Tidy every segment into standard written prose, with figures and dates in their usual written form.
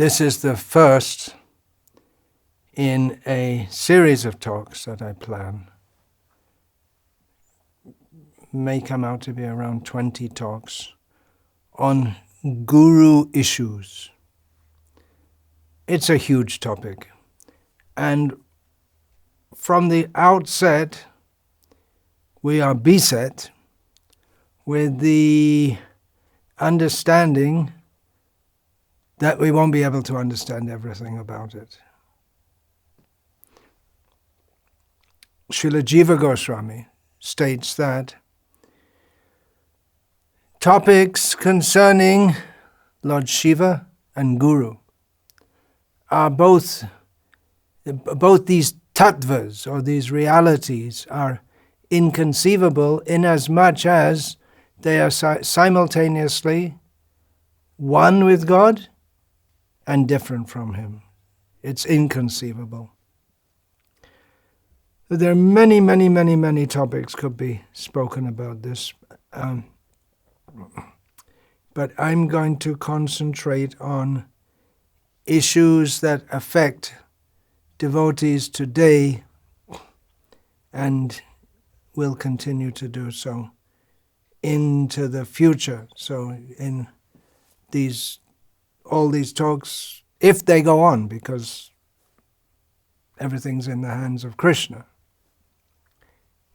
This is the first in a series of talks that I plan. May come out to be around 20 talks on guru issues. It's a huge topic. And from the outset, we are beset with the understanding that we won't be able to understand everything about it. Srila Jiva Goswami states that topics concerning Lord Shiva and Guru are both these tattvas, or these realities, are inconceivable inasmuch as they are simultaneously one with God and different from Him. It's inconceivable. There are many topics could be spoken about this. But I'm going to concentrate on issues that affect devotees today and will continue to do so into the future. So in all these talks, if they go on, because everything's in the hands of Krishna.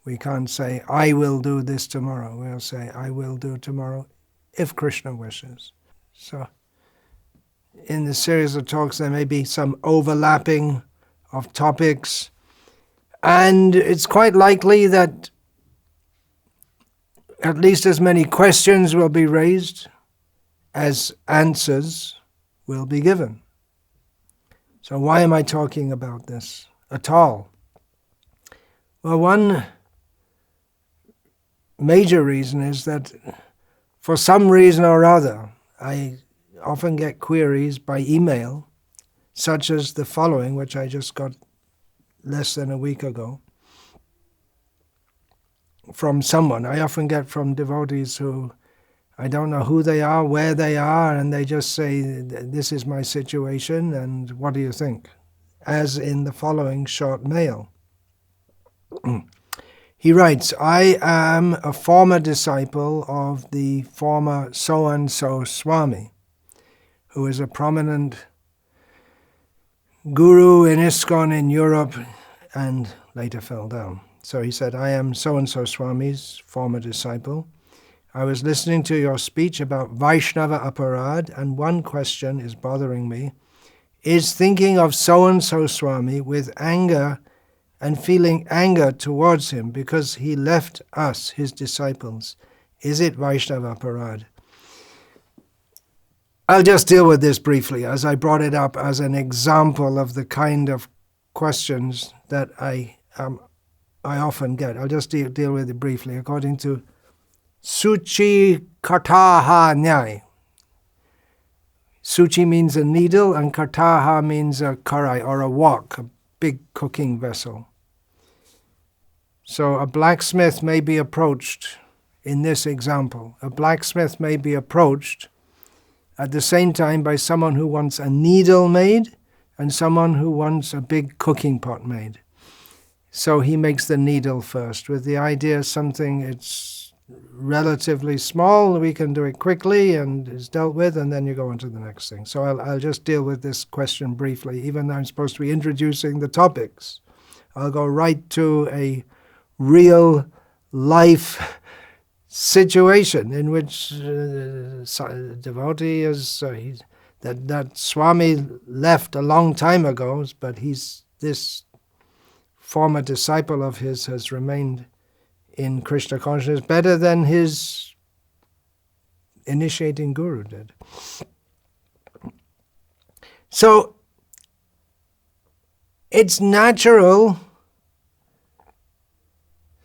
We can't say, I will do this tomorrow. We'll say, I will do tomorrow if Krishna wishes. So in the series of talks, there may be some overlapping of topics. And it's quite likely that at least as many questions will be raised as answers will be given. So why am I talking about this at all? Well, one major reason is that for some reason or other, I often get queries by email, such as the following, which I just got less than a week ago, from someone. I often get from devotees who, I don't know who they are, where they are, and they just say, this is my situation, and what do you think? As in the following short mail. He writes, I am a former disciple of the former so-and-so Swami, who is a prominent guru in ISKCON in Europe and later fell down. So he said, I am so-and-so Swami's former disciple. I was listening to your speech about Vaishnava Aparad, and one question is bothering me. Is thinking of so-and-so Swami with anger and feeling anger towards him because he left us, his disciples, is it Vaishnava Aparad? I'll just deal with this briefly, as I brought it up as an example of the kind of questions that I often get. I'll just deal with it briefly. According to Suchi Kartaha Nyai. Suchi means a needle, and Kartaha means a karai, or a wok, a big cooking vessel. So a blacksmith may be approached, in this example, a blacksmith may be approached at the same time by someone who wants a needle made and someone who wants a big cooking pot made. So he makes the needle first, with the idea something it's relatively small, we can do it quickly and is dealt with, and then you go on to the next thing. So I'll just deal with this question briefly, even though I'm supposed to be introducing the topics. I'll go right to a real life situation in which devotee is that Swami left a long time ago, but this former disciple of his has remained in Krishna consciousness better than his initiating guru did. So it's natural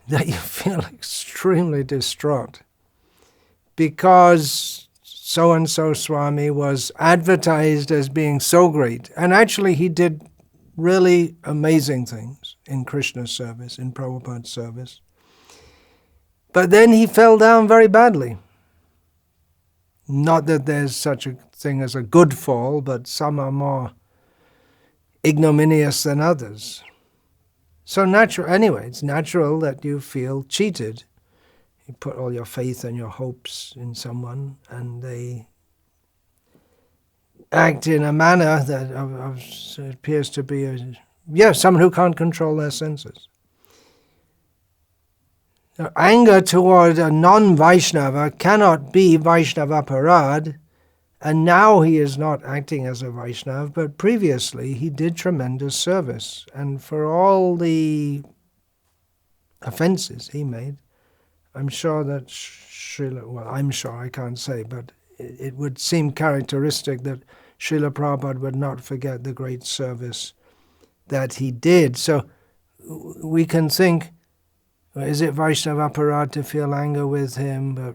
that you feel extremely distraught because so-and-so Swami was advertised as being so great. And actually he did really amazing things in Krishna's service, in Prabhupada's service. But then he fell down very badly. Not that there's such a thing as a good fall, but some are more ignominious than others. So anyway, it's natural that you feel cheated. You put all your faith and your hopes in someone, and they act in a manner that appears to be someone who can't control their senses. Now, anger toward a non-Vaishnava cannot be Vaishnava parad, and now he is not acting as a Vaishnava, but previously he did tremendous service, and for all the offenses he made, I'm sure that I can't say, but it would seem characteristic that Srila Prabhupada would not forget the great service that he did. So we can think, is it Vaishnava aparad to feel anger with him? But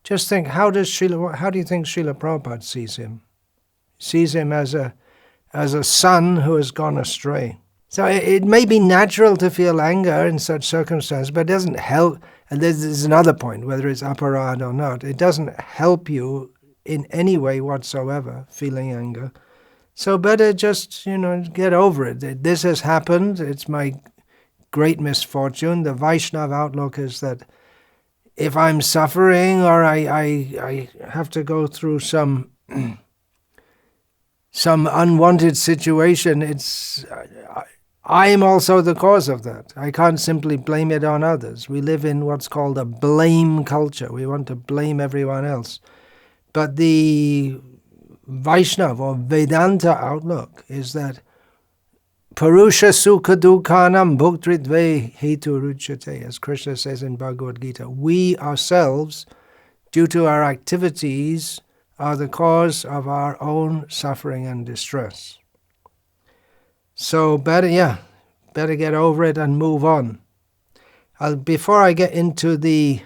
just think, how do you think Srila Prabhupada sees him? He sees him as a son who has gone astray. So it may be natural to feel anger in such circumstances, but it doesn't help. And there's another point, whether it's aparad or not. It doesn't help you in any way whatsoever, feeling anger. So better just, get over it. This has happened. It's my great misfortune. The Vaishnava outlook is that if I'm suffering or I have to go through some unwanted situation, I'm also the cause of that. I can't simply blame it on others. We live in what's called a blame culture. We want to blame everyone else. But the Vaishnava or Vedanta outlook is that Purusha sukha dukhanam bhuktridve hetu ruchyate, as Krishna says in Bhagavad Gita. We ourselves, due to our activities, are the cause of our own suffering and distress. So better get over it and move on. Before I get into the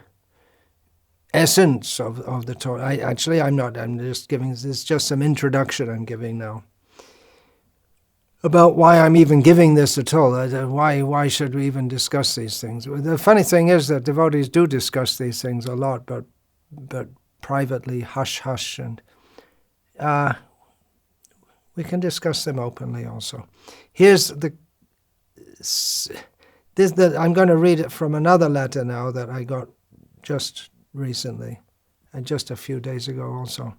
essence of the talk, I'm just giving, this is just some introduction I'm giving now about why I'm even giving this at all. Why should we even discuss these things? The funny thing is that devotees do discuss these things a lot, but privately, hush, and we can discuss them openly also. Here's I'm going to read it from another letter now that I got just recently, and just a few days ago also.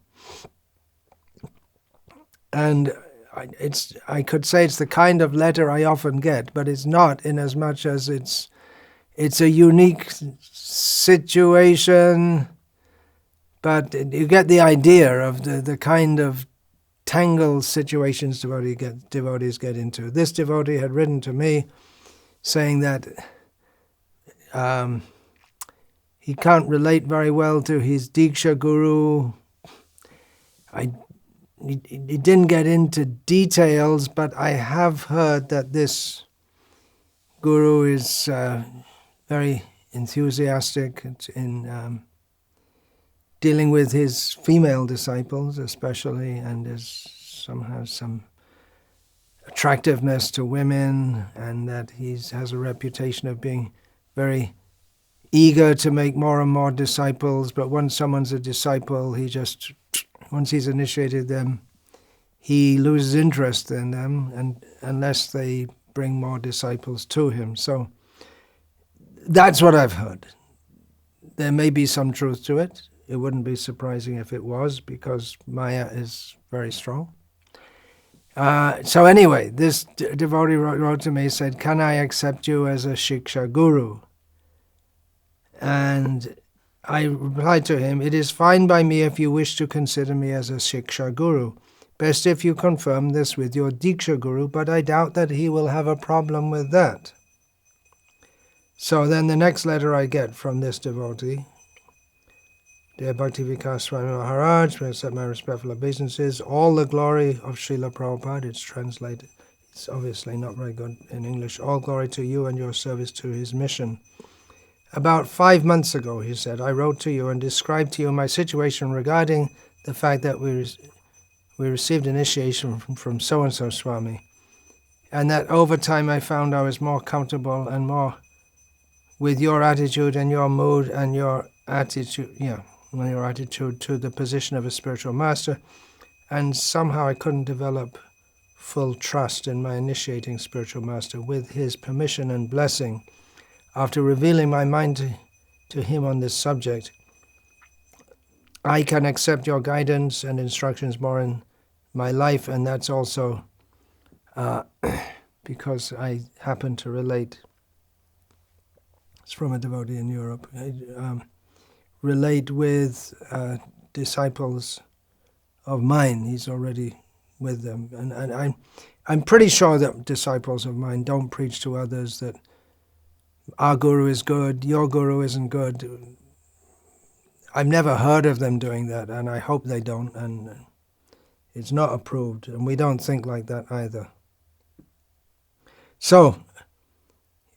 And I could say it's the kind of letter I often get, but it's not, in as much as it's a unique situation, but you get the idea of the kind of tangled situations devotees get into. This devotee had written to me saying that he can't relate very well to his Diksha Guru. He didn't get into details, but I have heard that this Guru is very enthusiastic in dealing with his female disciples especially, and has some attractiveness to women, and that he has a reputation of being very eager to make more and more disciples, but once someone's a disciple, once he's initiated them, he loses interest in them, and unless they bring more disciples to him. So that's what I've heard. There may be some truth to it. It wouldn't be surprising if it was, because Maya is very strong. So anyway, this devotee wrote to me, said, "Can I accept you as a Shiksha Guru?" And I replied to him, "It is fine by me if you wish to consider me as a Shiksha Guru. Best if you confirm this with your Diksha Guru, but I doubt that he will have a problem with that." So then the next letter I get from this devotee: "Dear Bhakti Vikasa Swami Maharaj, may I accept my respectful obeisances. All the glory of Srila Prabhupada," it's translated. It's obviously not very good in English. "All glory to you and your service to his mission. About 5 months ago," he said, "I wrote to you and described to you my situation regarding the fact that we received initiation from so-and-so Swami, and that over time I found I was more comfortable and more with your attitude and your mood and your attitude to the position of a spiritual master. and somehow I couldn't develop full trust in my initiating spiritual master. With his permission and blessing, after revealing my mind to him on this subject, I can accept your guidance and instructions more in my life, and that's also because I happen to relate. It's from a devotee in Europe. Relate with disciples of mine. He's already with them, and I'm pretty sure that disciples of mine don't preach to others that our guru is good, your guru isn't good. I've never heard of them doing that, and I hope they don't, and it's not approved, and we don't think like that either. So,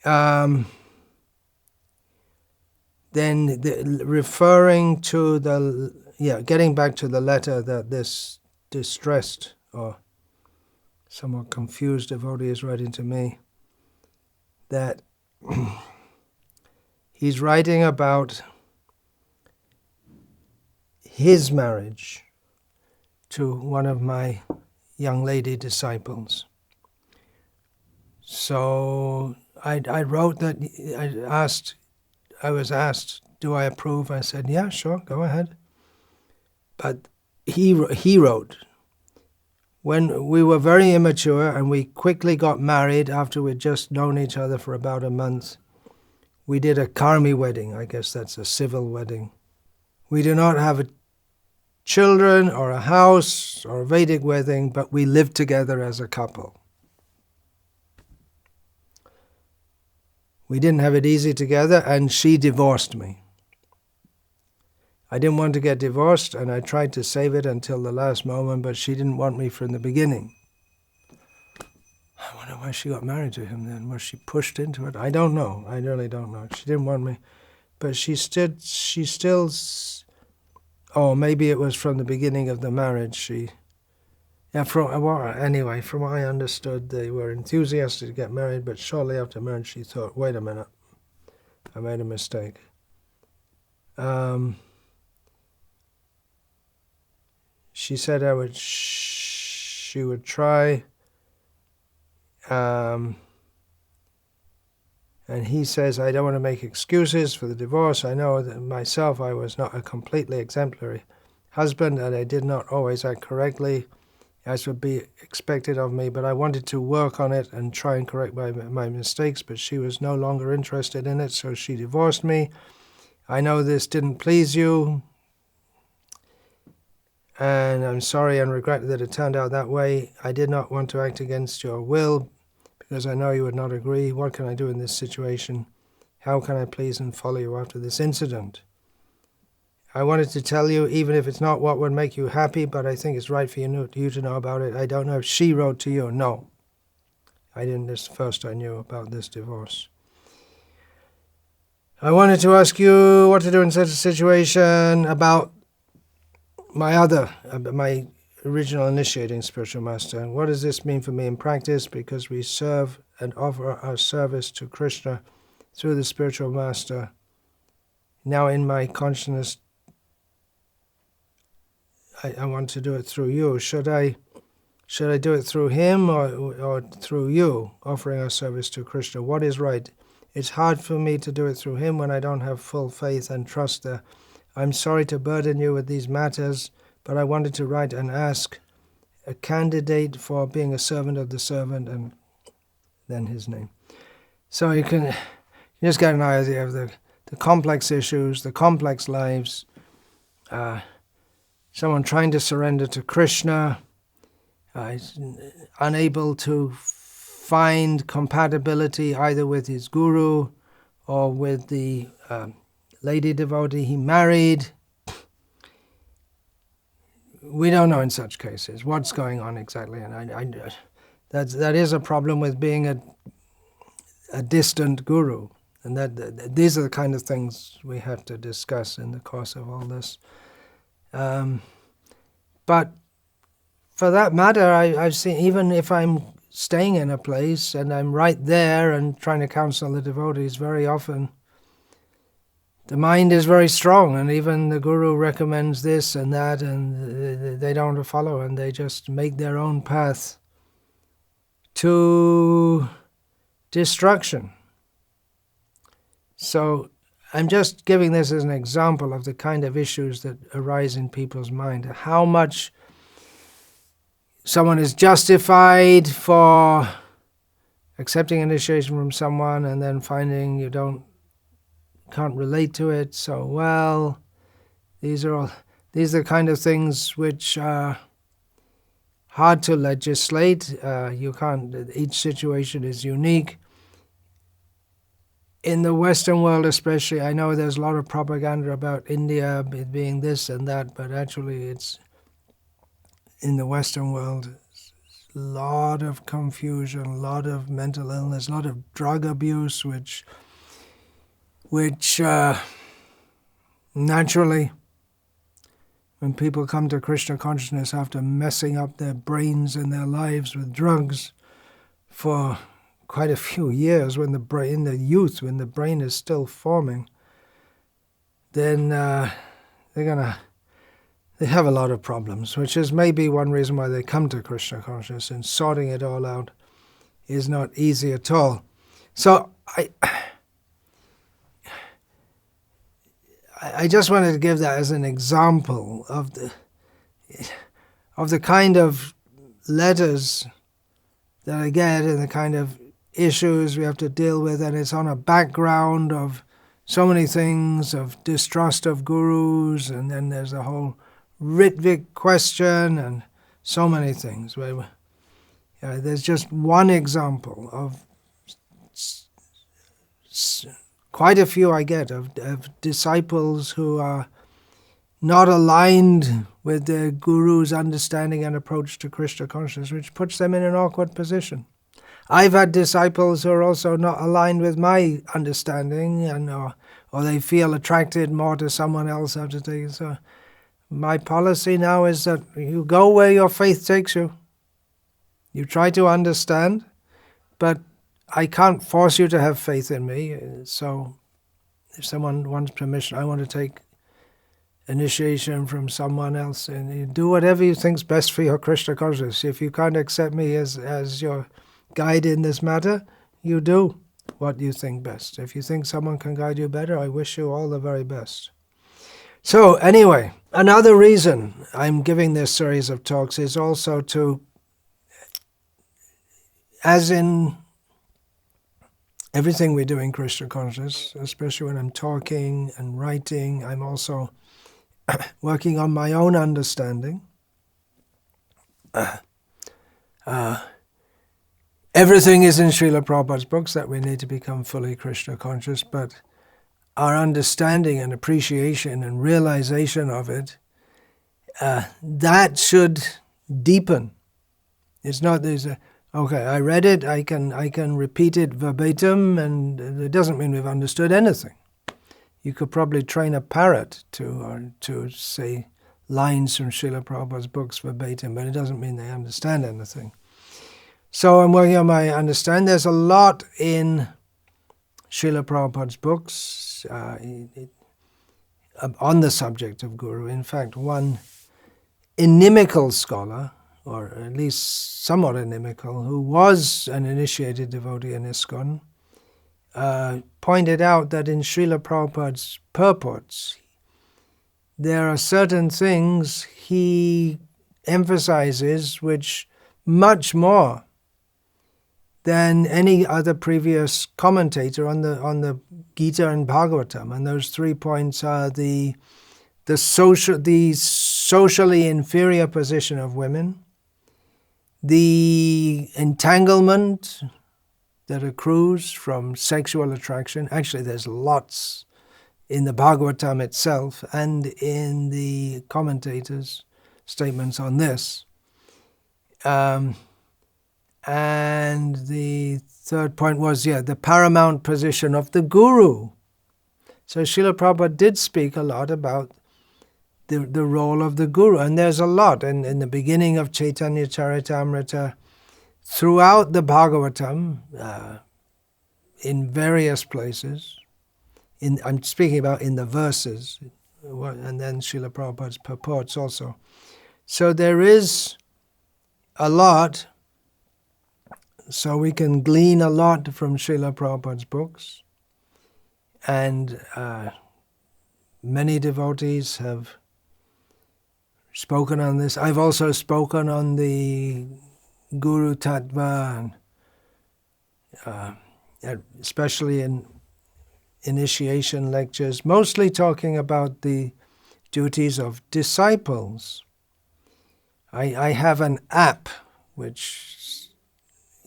then referring to getting back to the letter that this distressed or somewhat confused devotee is writing to me, that he's writing about his marriage to one of my young lady disciples. So I wrote that, I was asked, do I approve? I said, yeah, sure, go ahead. But he wrote, when we were very immature and we quickly got married after we'd just known each other for about a month, we did a karmi wedding. I guess that's a civil wedding. We do not have children or a house or a Vedic wedding, but we lived together as a couple. We didn't have it easy together, and she divorced me. I didn't want to get divorced, and I tried to save it until the last moment, but she didn't want me from the beginning. I wonder why she got married to him then. Was she pushed into it? I don't know. I really don't know. She didn't want me. But she still, oh, maybe it was from the beginning of the marriage. From what I understood, they were enthusiastic to get married, but shortly after marriage she thought, wait a minute, I made a mistake. She said she would try, and he says, I don't want to make excuses for the divorce. I know that myself I was not a completely exemplary husband, and I did not always act correctly as would be expected of me, but I wanted to work on it and try and correct my mistakes, but she was no longer interested in it, so she divorced me. I know this didn't please you, and I'm sorry and regret that it turned out that way. I did not want to act against your will, because I know you would not agree. What can I do in this situation? How can I please and follow you after this incident? I wanted to tell you, even if it's not what would make you happy, but I think it's right for you to know about it. I don't know if she wrote to you. No. I didn't. This first I knew about this divorce. I wanted to ask you what to do in such a situation about my original initiating spiritual master. And what does this mean for me in practice? Because we serve and offer our service to Krishna through the spiritual master. Now in my consciousness, I want to do it through you. Should I do it through him or through you, offering our service to Krishna? What is right? It's hard for me to do it through him when I don't have full faith and trust there. I'm sorry to burden you with these matters, but I wanted to write and ask a candidate for being a servant of the servant, and then his name. So you just get an idea of the complex issues, the complex lives, someone trying to surrender to Krishna, is unable to find compatibility either with his guru or with the lady devotee he married. We don't know in such cases what's going on exactly, and that is a problem with being a distant guru, and that these are the kind of things we have to discuss in the course of all this. But for that matter, I've seen, even if I'm staying in a place and I'm right there and trying to counsel the devotees, very often the mind is very strong, and even the Guru recommends this and that, and they don't follow, and they just make their own path to destruction. So I'm just giving this as an example of the kind of issues that arise in people's mind. How much someone is justified for accepting initiation from someone and then finding you can't relate to it so well. These are the kind of things which are hard to legislate. You can't. Each situation is unique. In the Western world especially, I know there's a lot of propaganda about India being this and that, but actually it's in the Western world, a lot of confusion, a lot of mental illness, a lot of drug abuse, which naturally, when people come to Krishna consciousness after messing up their brains and their lives with drugs for quite a few years, when in the youth, when the brain is still forming, then they have a lot of problems, which is maybe one reason why they come to Krishna consciousness, and sorting it all out is not easy at all. So I just wanted to give that as an example of the kind of letters that I get and the kind of issues we have to deal with, and it's on a background of so many things, of distrust of gurus, and then there's the whole Ritvik question and so many things. There's just one example of quite a few I get of disciples who are not aligned with the guru's understanding and approach to Krishna consciousness, which puts them in an awkward position. I've had disciples who are also not aligned with my understanding, and or they feel attracted more to someone else after taking. So my policy now is that you go where your faith takes you. You try to understand, but I can't force you to have faith in me. So if someone wants permission, I want to take initiation from someone else, and you do whatever you think's best for your Krishna consciousness. If you can't accept me as your guide in this matter, you do what you think best. If you think someone can guide you better, I wish you all the very best. So anyway, another reason I'm giving this series of talks is also to, as in everything we do in Krishna consciousness, especially when I'm talking and writing, I'm also working on my own understanding. Everything is in Srila Prabhupada's books that we need to become fully Krishna conscious, but our understanding and appreciation and realization of it, that should deepen. It's not okay, I read it, I can repeat it verbatim, and it doesn't mean we've understood anything. You could probably train a parrot to say lines from Srila Prabhupada's books verbatim, but it doesn't mean they understand anything. So I'm working on my understanding. There's a lot in Srila Prabhupada's books on the subject of Guru. In fact, one inimical scholar, or at least somewhat inimical, who was an initiated devotee in ISKCON, pointed out that in Srila Prabhupada's purports, there are certain things he emphasizes which much more than any other previous commentator on the Gita and Bhagavatam. And those 3 points are the socially inferior position of women, the entanglement that accrues from sexual attraction. Actually, there's lots in the Bhagavatam itself and in the commentators' statements on this. And the third point was, the paramount position of the Guru. So Srila Prabhupada did speak a lot about the role of the Guru, and there's a lot in the beginning of Chaitanya Charitamrita, throughout the Bhagavatam, in various places, I'm speaking about in the verses, and then Srila Prabhupada's purports also. So there is a lot, so we can glean a lot from Srila Prabhupada's books, and many devotees have spoken on this. I've also spoken on the Guru Tattva, especially in initiation lectures, mostly talking about the duties of disciples. I have an app which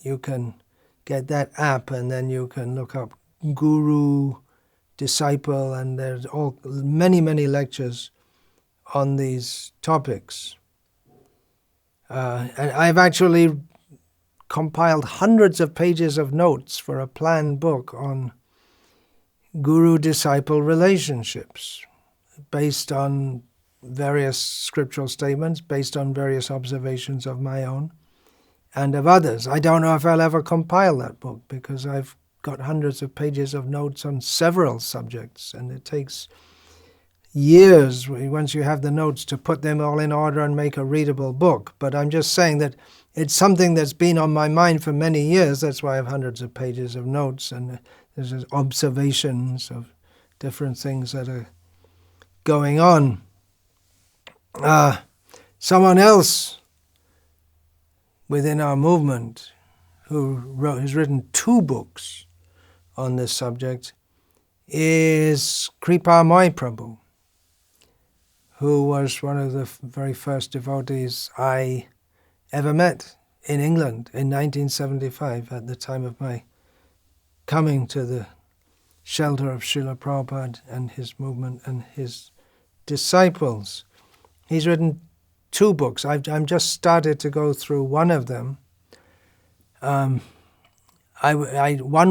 you can get that app, and then you can look up Guru, Disciple, and there's many lectures on these topics. And I've actually compiled hundreds of pages of notes for a planned book on guru-disciple relationships, based on various scriptural statements, based on various observations of my own and of others. I don't know if I'll ever compile that book, because I've got hundreds of pages of notes on several subjects, and it takes years, once you have the notes, to put them all in order and make a readable book. But I'm just saying that it's something that's been on my mind for many years. That's why I have hundreds of pages of notes, and there's observations of different things that are going on. Someone else within our movement has written 2 books on this subject is Kripa Mai Prabhu, who was one of the very first devotees I ever met in England in 1975, at the time of my coming to the shelter of Srila Prabhupada and his movement and his disciples. He's written 2 books. I'm just started to go through one of them. One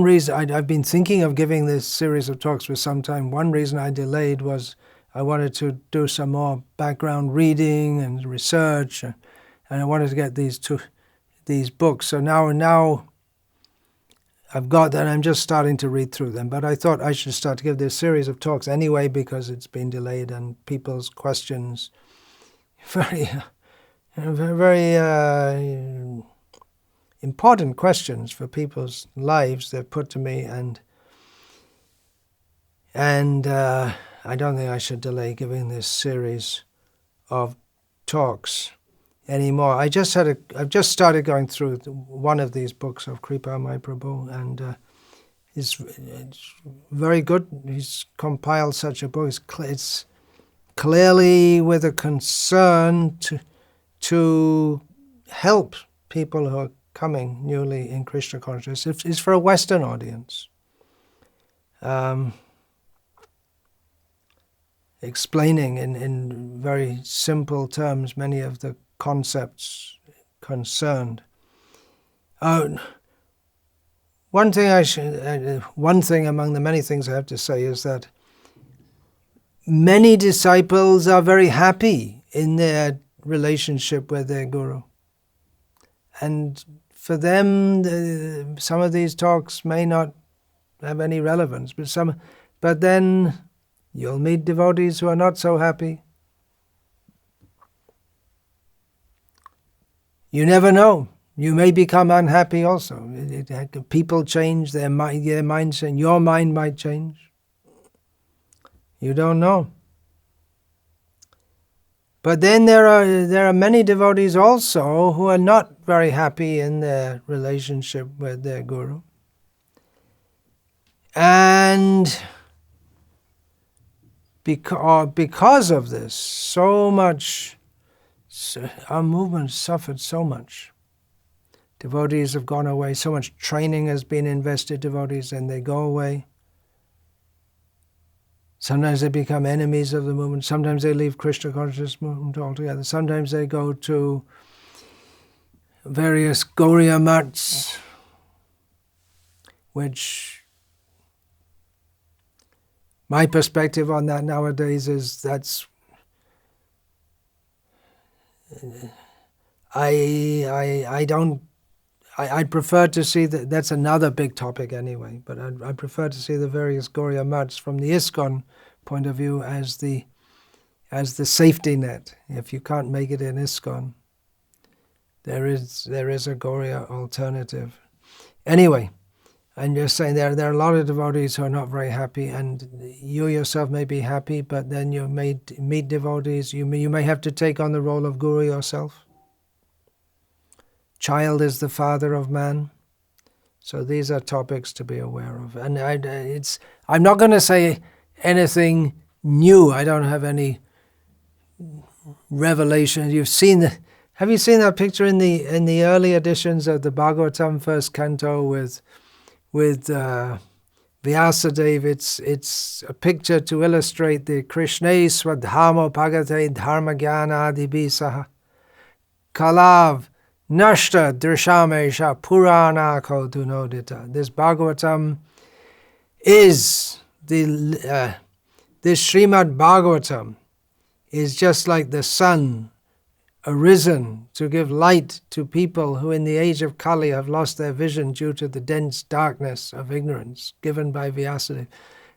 reason I've been thinking of giving this series of talks for some time. One reason I delayed was I wanted to do some more background reading and research, and I wanted to get these books. So now I've got that. I'm just starting to read through them. But I thought I should start to give this series of talks anyway, because it's been delayed and people's questions, very important questions for people's lives they've put to me, and I don't think I should delay giving this series of talks anymore. I've just started going through one of these books of Kripa Mai Prabhu, and it's very good. He's compiled such a book. It's clearly with a concern to help people who are coming newly in Krishna consciousness. It's for a Western audience. Explaining in very simple terms many of the concepts concerned. One thing among the many things I have to say is that many disciples are very happy in their relationship with their guru. And for them, some of these talks may not have any relevance, but then you'll meet devotees who are not so happy. You never know. You may become unhappy also. People change, their minds, and your mind might change. You don't know. But then there are many devotees also who are not very happy in their relationship with their guru. And because of this, our movement suffered so much. Devotees have gone away, so much training has been invested, devotees, and they go away. Sometimes they become enemies of the movement. Sometimes they leave Krishna consciousness movement altogether. Sometimes they go to various Gauriya mats, which my perspective on that nowadays is I I'd prefer to see that's another big topic anyway, but I'd prefer to see the various Gauriya Maths from the ISKCON point of view as the safety net. If you can't make it in ISKCON, there is a Gauriya alternative. Anyway, I'm just saying there are a lot of devotees who are not very happy, and you yourself may be happy, but then you may meet devotees. You may have to take on the role of guru yourself. Child is the father of man. So these are topics to be aware of. And I'm not going to say anything new. I don't have any revelation. Have you seen that picture in the early editions of the Bhagavatam first canto with Vyasadeva? It's a picture to illustrate the Krishne swadhamo bhagate dharma jnana adibhisaha kalav nashta drishamesha purana ko dunodita. This Bhagavatam is this Srimad Bhagavatam is just like the sun arisen to give light to people who in the age of Kali have lost their vision due to the dense darkness of ignorance given by Vyasadeva.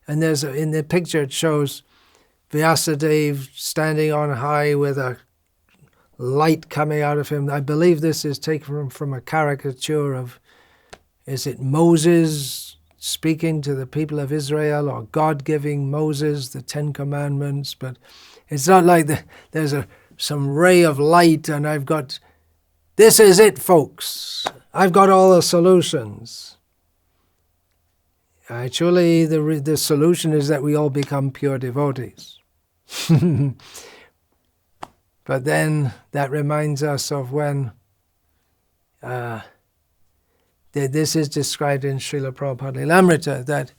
And in the picture it shows Vyasadeva standing on high with a light coming out of him. I believe this is taken from a caricature of, is it Moses speaking to the people of Israel, or God giving Moses the 10 Commandments? But it's not like there's some ray of light and I've got, this is it, folks. I've got all the solutions. Actually, the solution is that we all become pure devotees. But then that reminds us of when this is described in Srila Prabhupada Lilamrita, that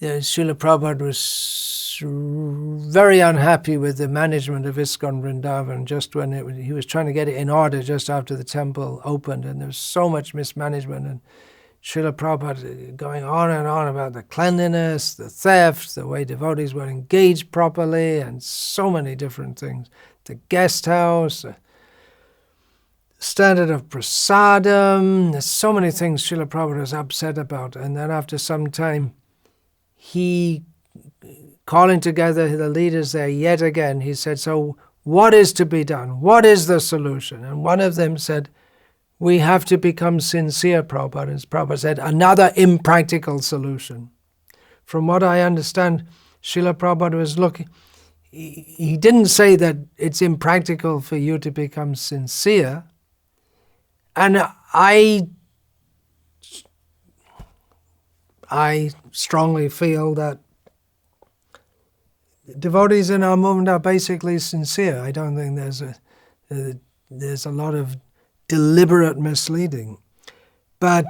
Srila Prabhupada was very unhappy with the management of ISKCON Vrindavan just when he was trying to get it in order just after the temple opened, and there was so much mismanagement, and Srila Prabhupada going on and on about the cleanliness, the theft, the way devotees were engaged properly, and so many different things. The guest house, the standard of prasadam, there's so many things Srila Prabhupada was upset about. And then after some time, he, calling together the leaders there yet again, he said, so what is to be done? What is the solution? And one of them said, we have to become sincere, Prabhupada. And Prabhupada said, another impractical solution. From what I understand, Srila Prabhupada was looking, he didn't say that it's impractical for you to become sincere. And I strongly feel that devotees in our movement are basically sincere. I don't think there's a lot of deliberate misleading. But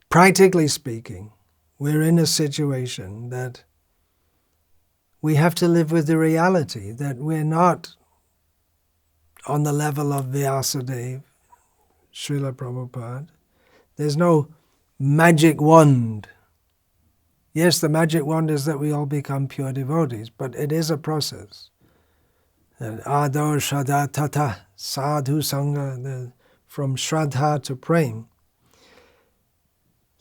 practically speaking, we're in a situation that we have to live with the reality that we're not on the level of Vyasadeva, Srila Prabhupada. There's no magic wand. Yes, the magic wand is that we all become pure devotees, but it is a process. Ador Shraddha Tata Sadhu Sangha, from Shraddha to praying.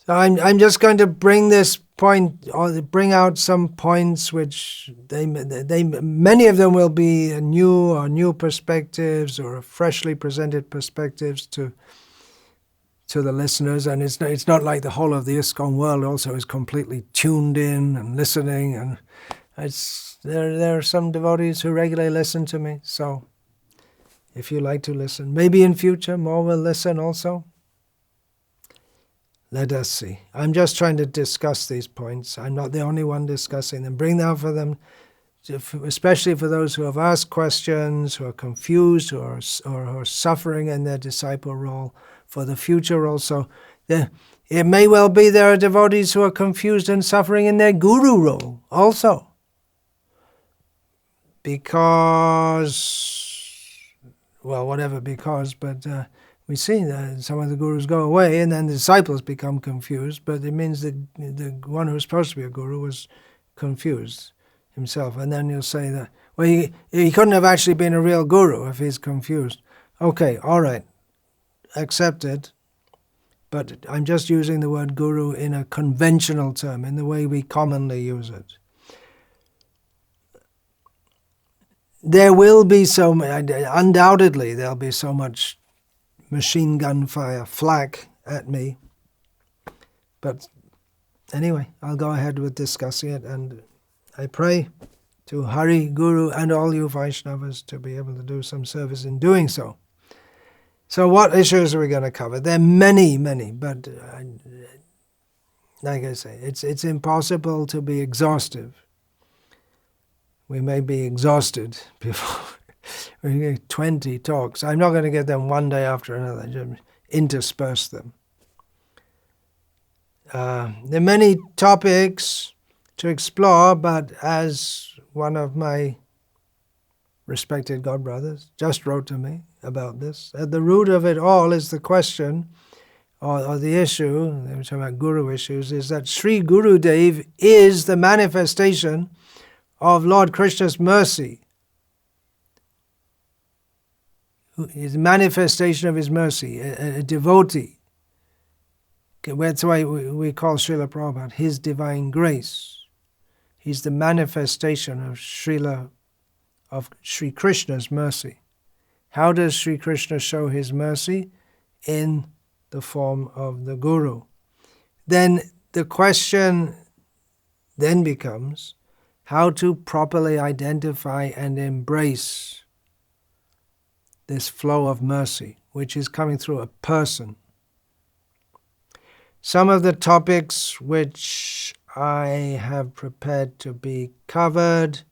So I'm just going to bring this point, or bring out some points which many of them will be new perspectives or freshly presented perspectives to the listeners, and it's not like the whole of the ISKCON world also is completely tuned in and listening, and there are some devotees who regularly listen to me. So if you like to listen, maybe in future more will listen also. Let us see. I'm just trying to discuss these points. I'm not the only one discussing them. Bring out for them, especially for those who have asked questions, who are confused, or who are suffering in their disciple role, for the future also. It may well be there are devotees who are confused and suffering in their guru role also. But we see that some of the gurus go away and then the disciples become confused, but it means that the one who's supposed to be a guru was confused himself. And then you'll say that, Well, he couldn't have actually been a real guru if he's confused. Okay, all right, accepted. But I'm just using the word guru in a conventional term, in the way we commonly use it. There will be undoubtedly there'll be so much machine gun fire, flak at me. But anyway, I'll go ahead with discussing it, and I pray to Hari, Guru, and all you Vaishnavas to be able to do some service in doing so. So what issues are we going to cover? There are many, but like I say, it's impossible to be exhaustive. We may be exhausted before we get 20 talks. I'm not going to get them one day after another, just intersperse them. There are many topics to explore, but as one of my respected godbrothers just wrote to me about this, at the root of it all is the question, or the issue, we're talking about guru issues, is that Sri Gurudev is the manifestation of Lord Krishna's mercy. His manifestation of his mercy, a devotee. That's why we call Srila Prabhupada his divine grace. He's the manifestation of Sri Krishna's mercy. How does Sri Krishna show his mercy? In the form of the Guru. Then the question then becomes how to properly identify and embrace this flow of mercy, which is coming through a person. Some of the topics which I have prepared to be covered.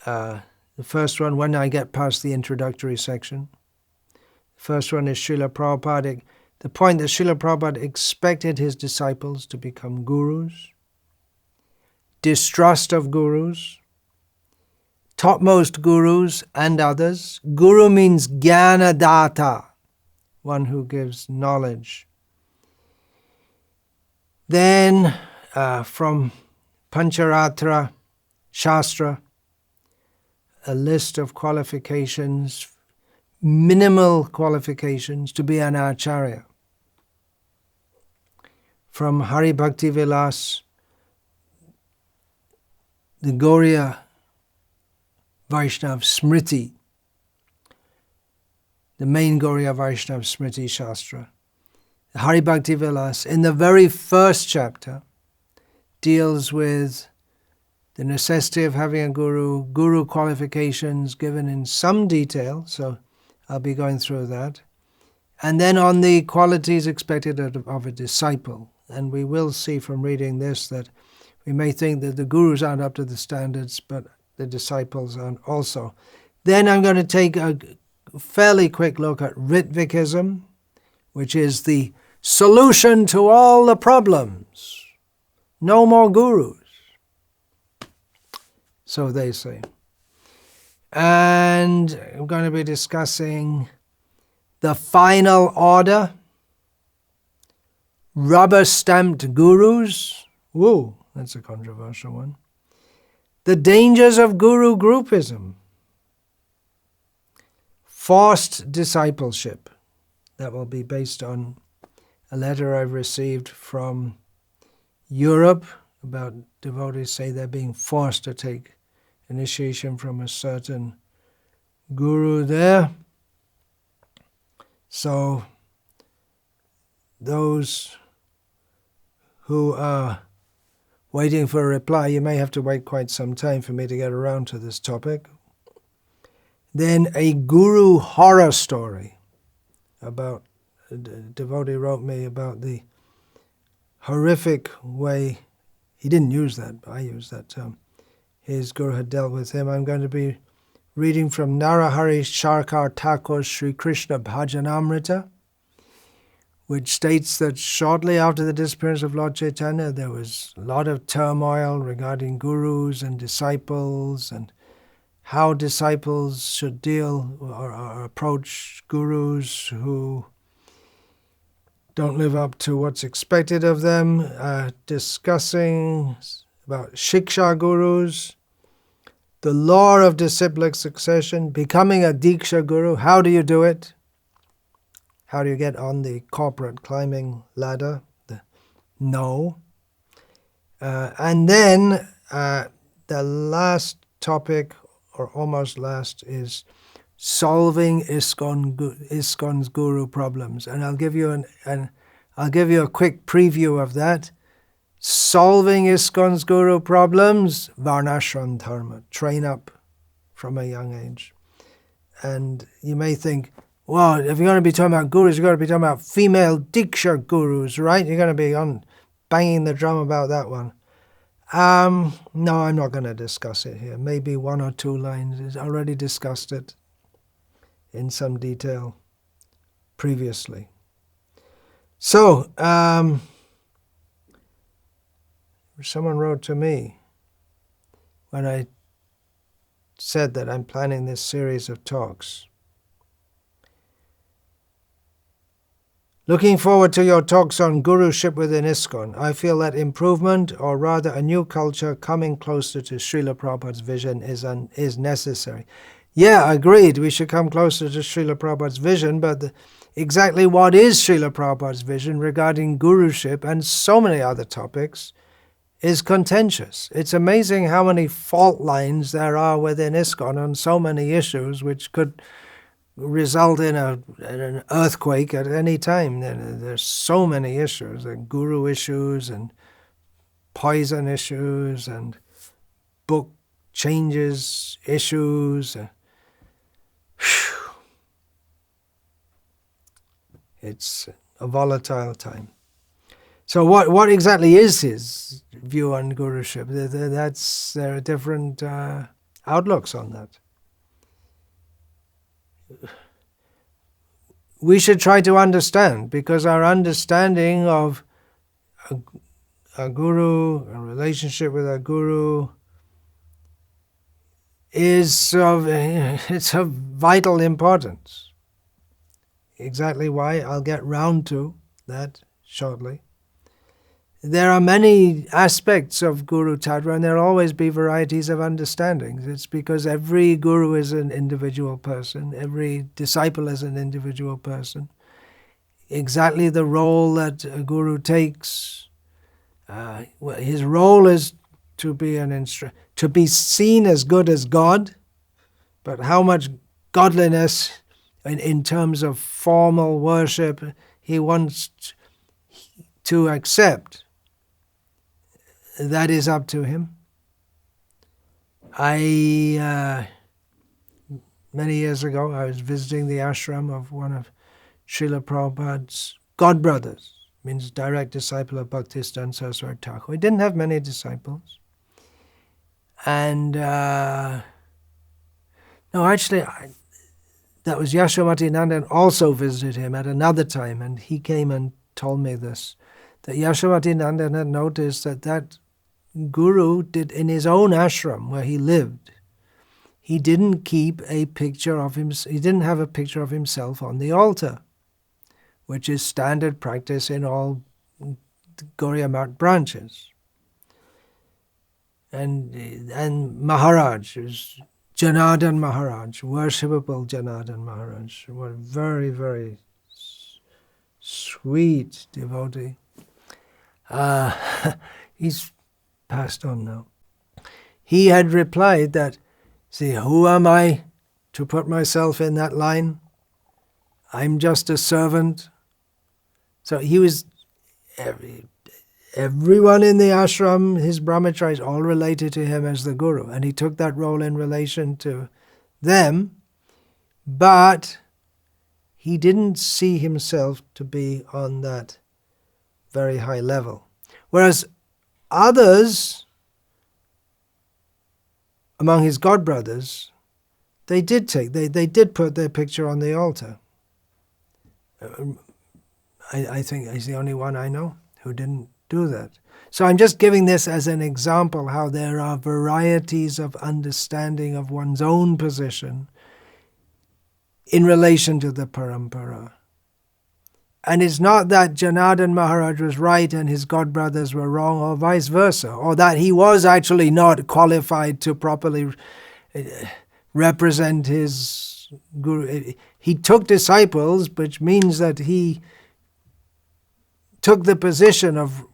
The first one, when I get past the introductory section. The first one is Srila Prabhupada, the point that Srila Prabhupada expected his disciples to become gurus. Distrust of gurus. Topmost gurus and others. Guru means jnana data, one who gives knowledge. Then from Pancharatra Shastra, a list of qualifications, minimal qualifications to be an acharya. From Hari Bhakti Vilas, the Gauriya Vaishnav Smriti, the main Gauriya Vaishnav Smriti Shastra. Hari Bhakti Vilas, in the very first chapter, deals with the necessity of having a guru qualifications given in some detail, so I'll be going through that. And then on the qualities expected of a disciple. And we will see from reading this that we may think that the gurus aren't up to the standards, but the disciples aren't also. Then I'm going to take a fairly quick look at Ritvikism, which is the solution to all the problems. No more gurus. So they say. And I'm going to be discussing the final order, rubber-stamped gurus. Whoa, that's a controversial one. The dangers of guru groupism. Forced discipleship. That will be based on a letter I've received from Europe about devotees say they're being forced to take initiation from a certain guru there. So those who are waiting for a reply, you may have to wait quite some time for me to get around to this topic. Then a guru horror story about, a devotee wrote me about the horrific way, he didn't use that, but I used that term, his guru had dealt with him. I'm going to be reading from Narahari Sharkar Thakur's Sri Krishna Bhajanamrita, which states that shortly after the disappearance of Lord Chaitanya, there was a lot of turmoil regarding gurus and disciples and how disciples should deal or approach gurus who don't live up to what's expected of them, discussing about Shiksha Gurus, the law of disciplic succession, becoming a Diksha Guru. How do you do it? How do you get on the corporate climbing ladder? No. And then the last topic, or almost last, is solving ISKCON's guru problems. And I'll give you a quick preview of that. Solving ISKCON's guru problems, Varnashram Dharma, train up from a young age. And you may think, well, if you're going to be talking about gurus, you're going to be talking about female Diksha gurus, right? You're going to be banging the drum about that one. No, I'm not going to discuss it here. Maybe one or two lines. I already discussed it in some detail previously. So, someone wrote to me when I said that I'm planning this series of talks. Looking forward to your talks on guruship within ISKCON. I feel that improvement, or rather a new culture coming closer to Srila Prabhupada's vision is necessary. Yeah, agreed, we should come closer to Srila Prabhupada's vision, but exactly what is Srila Prabhupada's vision regarding guruship and so many other topics is contentious. It's amazing how many fault lines there are within ISKCON on so many issues which could result in an earthquake at any time. There's so many issues, like guru issues and poison issues and book changes issues. It's a volatile time. So what exactly is his view on guruship? There are different outlooks on that. We should try to understand, because our understanding of a guru, a relationship with a guru, it's of vital importance. Exactly why, I'll get round to that shortly. There are many aspects of Guru Tattva, and there will always be varieties of understandings. It's because every guru is an individual person, every disciple is an individual person. Exactly the role that a guru takes, his role is to be to be seen as good as God, but how much godliness in terms of formal worship he wants to accept, that is up to him. Many years ago, I was visiting the ashram of one of Srila Prabhupada's godbrothers, means direct disciple of Bhakti and Saraswati Thakur. He didn't have many disciples. And, that was Yashovati Nandan also visited him at another time, and he came and told me this, that Yashovati Nandan had noticed that guru did in his own ashram where he lived. He didn't keep a picture of him. He didn't have a picture of himself on the altar, which is standard practice in all Gauriya Math branches. And Maharaj, Janardhan Maharaj, worshipable Janardhan Maharaj, was very, very sweet devotee. He's passed on now. He had replied that, see, who am I to put myself in that line? I'm just a servant. So he was, everyone in the ashram, his brahmacharis, all related to him as the guru, and he took that role in relation to them, but he didn't see himself to be on that very high level. Whereas others among his godbrothers, they did put their picture on the altar. I think he's the only one I know who didn't do that. So I'm just giving this as an example how there are varieties of understanding of one's own position in relation to the parampara. And it's not that Janardhan Maharaj was right and his godbrothers were wrong, or vice versa, or that he was actually not qualified to properly represent his guru. He took disciples, which means that he took the position of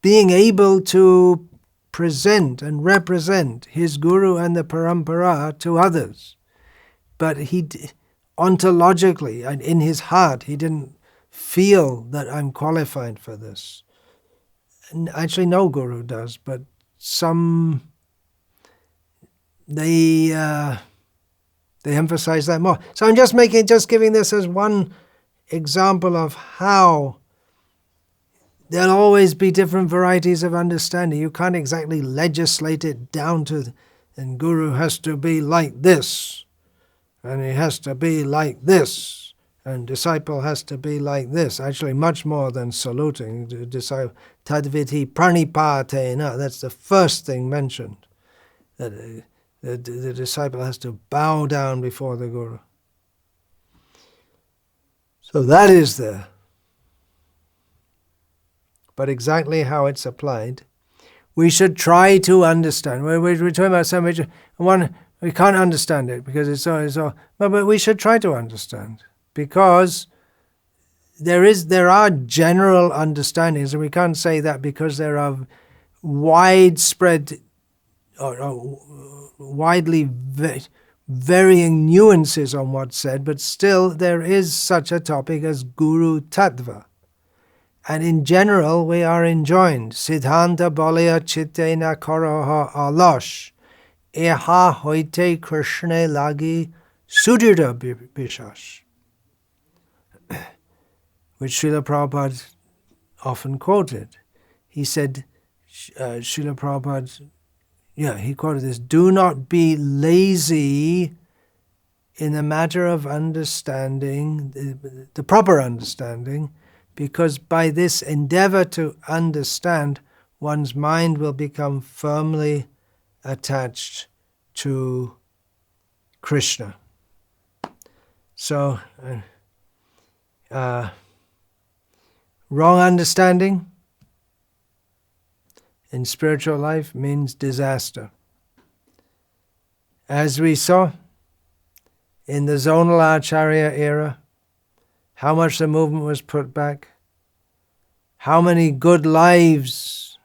being able to present and represent his guru and the parampara to others. But he, ontologically and in his heart, he didn't feel that I'm qualified for this. And actually, no guru does, but some they emphasize that more. So I'm just giving this as one example of how there'll always be different varieties of understanding. You can't exactly legislate it down to, and guru has to be like this, and he has to be like this, and disciple has to be like this. Actually, much more than saluting. Disciple, tadviti pranipatena, that's the first thing mentioned, that the disciple has to bow down before the guru. So that is there. But exactly how it's applied, we should try to understand. We're talking about so much. We can't understand it because it's so. But we should try to understand, because there are general understandings, and we can't say that because there are widespread or widely varying nuances on what's said, but still there is such a topic as Guru Tattva. And in general, we are enjoined. Siddhanta Balaya Chitte na Karaha Alash Eha Hoite Krishna Lagi Sudhira Bishash, which Srila Prabhupada often quoted. He said, Srila Prabhupada, he quoted this, do not be lazy in the matter of understanding, the proper understanding, because by this endeavor to understand, one's mind will become firmly attached to Krishna. So, wrong understanding in spiritual life means disaster. As we saw in the zonal Acharya era, how much the movement was put back, how many good lives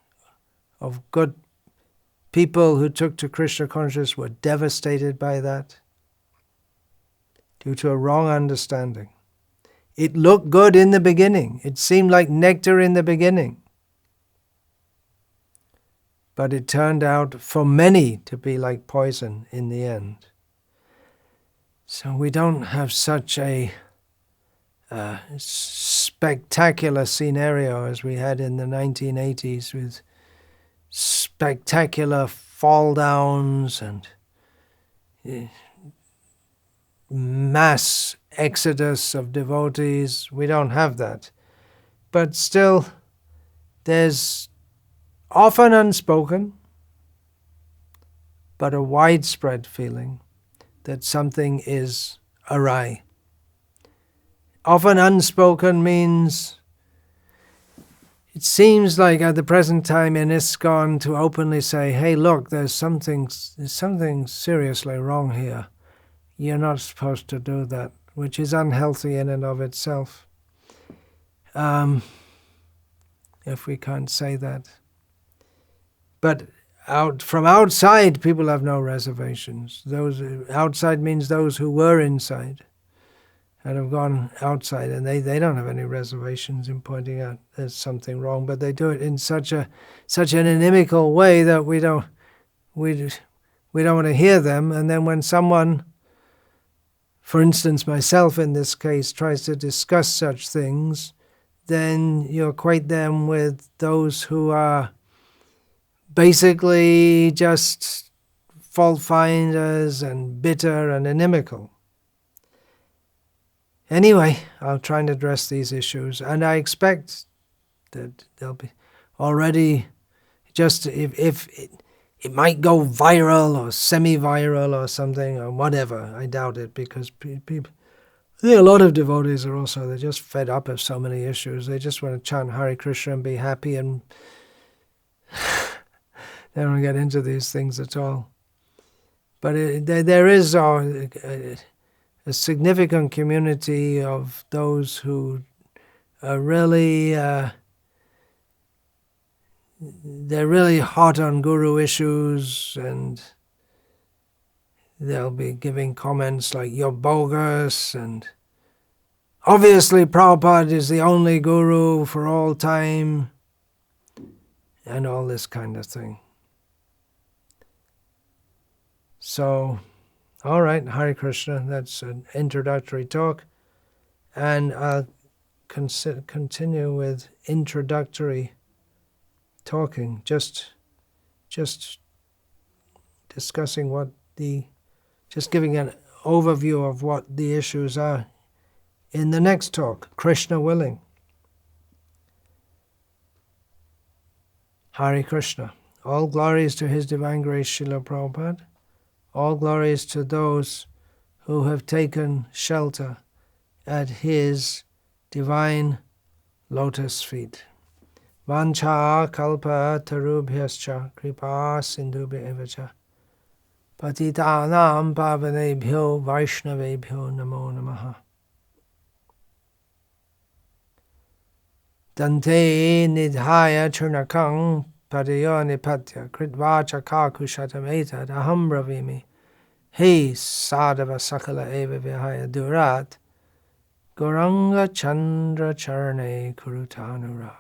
of good people who took to Krishna consciousness were devastated by that due to a wrong understanding. It looked good in the beginning. It seemed like nectar in the beginning. But it turned out for many to be like poison in the end. So we don't have such a spectacular scenario as we had in the 1980s with spectacular fall downs and mass exodus of devotees. We don't have that. But still, there's often unspoken, but a widespread feeling that something is awry. Often unspoken means it seems like at the present time in ISKCON to openly say, hey, look, there's something seriously wrong here. You're not supposed to do that, which is unhealthy in and of itself. If we can't say that. But from outside, people have no reservations. Those outside means those who were inside and have gone outside, and they don't have any reservations in pointing out there's something wrong, but they do it in such an inimical way that we don't want to hear them. And then when someone, for instance myself in this case, tries to discuss such things, then you equate them with those who are basically just fault finders and bitter and inimical. Anyway, I'll try and address these issues, and I expect that they'll be already just if it might go viral or semi-viral or something or whatever. I doubt it, because people think a lot of devotees are also, they're just fed up of so many issues. They just want to chant Hare Krishna and be happy, and they don't get into these things at all. But there is a significant community of those who are really, they're really hot on Guru issues, and they'll be giving comments like, you're bogus, and obviously Prabhupada is the only Guru for all time, and all this kind of thing. So, all right, Hare Krishna, that's an introductory talk. And I'll continue with introductory talking, just discussing just giving an overview of what the issues are in the next talk, Krishna willing. Hare Krishna. All glories to His Divine Grace Srila Prabhupada. All glories to those who have taken shelter at His divine lotus feet. Vancha kalpa tarubhyascha kripa sindhubhya evacha patitanam pavanebhyo vaishnavebhyo namo namaha. Dante nidhaya churnakang padayo nipatya kritvacha kakushatam etad aham bravimi he sadhava sakala eva vihaya durat Gauranga Chandra Charane Kurutanuraga.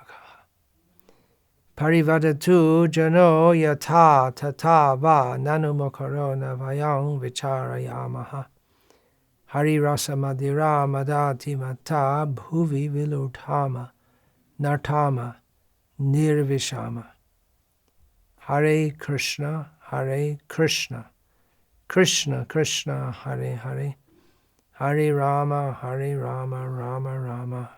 Parivadatu Jano Yata Tata Va Nanumokarona Vayang Vicharayamaha. Hari Rasa Madira Madati Mata Bhuvi Vilutama Nartama Nirvishama. Hare Krishna, Hare Krishna, Krishna Krishna, Hare Hare. Hare Rama, Rama Rama,